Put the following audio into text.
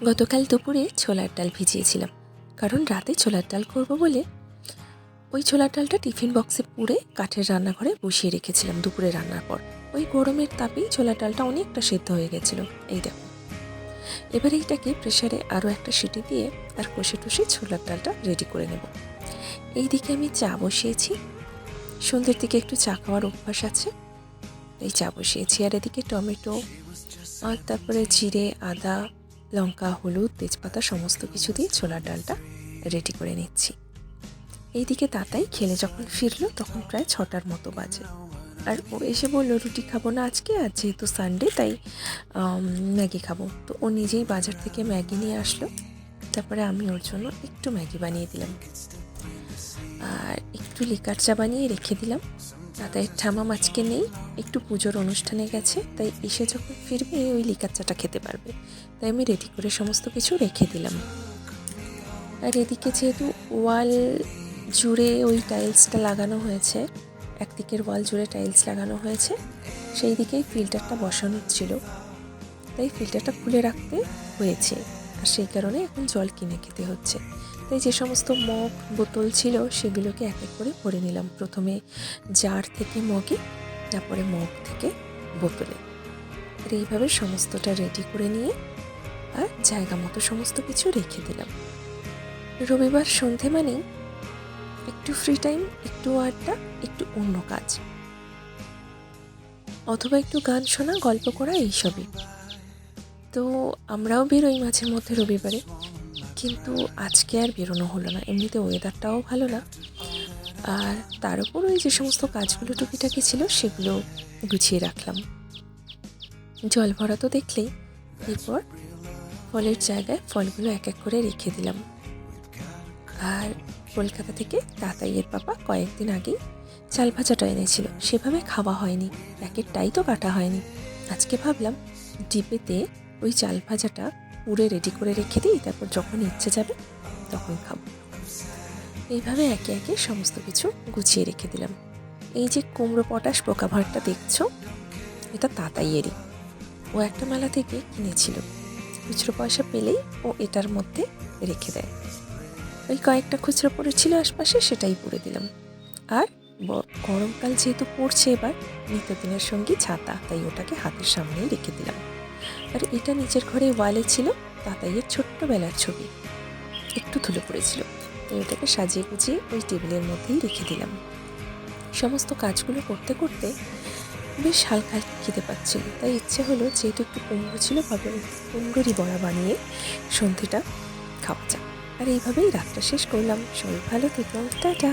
গতকাল দুপুরে ছোলার ডাল ভিজিয়েছিলাম, কারণ রাতে ছোলার ডাল করব বলে ওই ছোলার ডালটা টিফিন বক্সে পুরে কাঠের রান্নাঘরে বসিয়ে রেখেছিলাম। দুপুরে রান্নার পর ওই গরমের তাপেই ছোলার ডালটা অনেকটা সেদ্ধ হয়ে গেছিলো। এই দেখো, এবার এইটাকে প্রেশারে আরও একটা সিটি দিয়ে আর কষে টষে ছোলার ডালটা রেডি করে নেব। এইদিকে আমি চা বসিয়েছি, সন্ধ্যের দিকে একটু চা খাওয়ার অভ্যাস আছে, এই চা বসিয়েছি। আর এদিকে টমেটো আর তারপরে জিরে, আদা, লঙ্কা, হলুদ, তেজপাতা সমস্ত কিছু দিয়ে ছোলার ডালটা রেডি করে নিচ্ছি। এইদিকে তাতাই খেলে যখন ফিরলো তখন প্রায় 6টার মতো বাজে। আর ও এসে বললো রুটি খাবো না আজকে, আর যেহেতু সানডে তাই ম্যাগি খাবো। তো ও নিজেই বাজার থেকে ম্যাগি নিয়ে আসলো, তারপরে আমি ওর জন্য একটু ম্যাগি বানিয়ে দিলাম আর একটু লিকার চা বানিয়ে রেখে দিলাম। তাতাইয়ের ঠামা আজকে নেই, একটু পুজোর অনুষ্ঠানে গেছে, তাই এসে যখন ফিরবে ওই লিকার চাটা খেতে পারবে, তাই আমি রেডি করে সমস্ত কিছু রেখে দিলাম। আর এদিকে যেহেতু ওয়াল জুড়ে ওই টাইলসটা লাগানো হয়েছে, একদিকের ওয়াল জুড়ে টাইলস লাগানো হয়েছে, সেই দিকেই ফিল্টারটা বসানো ছিল, তাই ফিল্টারটা খুলে রাখতে হয়েছে। আর সেই কারণে এখন জল কিনে খেতে হচ্ছে। তাই যে সমস্ত মগ বোতল ছিল সেগুলোকে এক এক করে ভরে নিলাম, প্রথমে জার থেকে মগে, তারপরে মগ থেকে বোতলে। আর এইভাবে সমস্তটা রেডি করে নিয়ে আর জায়গা মতো সমস্ত কিছু রেখে দিলাম। রবিবার সন্ধে মানেই একটু ফ্রি টাইম, একটু আড্ডা, একটু অন্য কাজ, অথবা একটু গান শোনা, গল্প করা, এইসবই। তো আমরাও বেরোই মাঝে মধ্যে রবিবারে, কিন্তু আজকে আর বেরোনো হলো না। এমনিতে ওয়েদারটাও ভালো না, আর তার উপর ওই যে সমস্ত কাজগুলো টুকিটাকি ছিল সেগুলো গুছিয়ে রাখলাম। জল ভরা তো দেখলেই, এরপর ফলের জায়গায় ফলগুলো এক এক করে রেখে দিলাম। আর কলকাতা থেকে তাতাইয়ের পাপা কয়েকদিন আগেই চাল ভাজাটা এনেছিল, সেভাবে খাওয়া হয়নি, প্যাকেটটাই তো কাটা হয়নি। আজকে ভাবলাম ডিপেতে ওই চাল ভাজাটা পুরে রেডি করে রেখে দিই, তারপর যখন ইচ্ছে যাবে তখন খাবো। এইভাবে একে একে সমস্ত কিছু গুছিয়ে রেখে দিলাম। এই যে কুমড়ো পটাশ পোকা ভাঁড়টা দেখছো, এটা তাতাইয়েরই, ও একটা মেলা থেকে কিনেছিল। খুচরো পয়সা পেলেই ও এটার মধ্যে রেখে দেয়। ওই কয়েকটা খুচরো পড়েছিল আশপাশে, সেটাই পুড়ে দিলাম। আর গরমকাল যেহেতু পড়ছে, এবার নিত্যদিনের সঙ্গী ছাতা, তাই ওটাকে হাতের সামনেই রেখে দিলাম। আর এটা নিচের ঘরে ওয়ালে ছিল তাতাইয়ের ছোট্টবেলার ছবি, একটু ধুলো পড়েছিল, তাই ওটাকে সাজিয়ে গুছিয়ে ওই টেবিলের মধ্যেই রেখে দিলাম। সমস্ত কাজগুলো করতে করতে বেশ হালকা খেতে পাচ্ছিল, তাই ইচ্ছে হলো যেহেতু একটু কুমড়ো ছিল, ভাবলাম কুমড়োরই বড়া বানিয়ে সন্ধ্যেটা খাওয়া যাক। আর এইভাবেই রাতটা শেষ করলাম। সবাই ভালো থেকো, টাটা।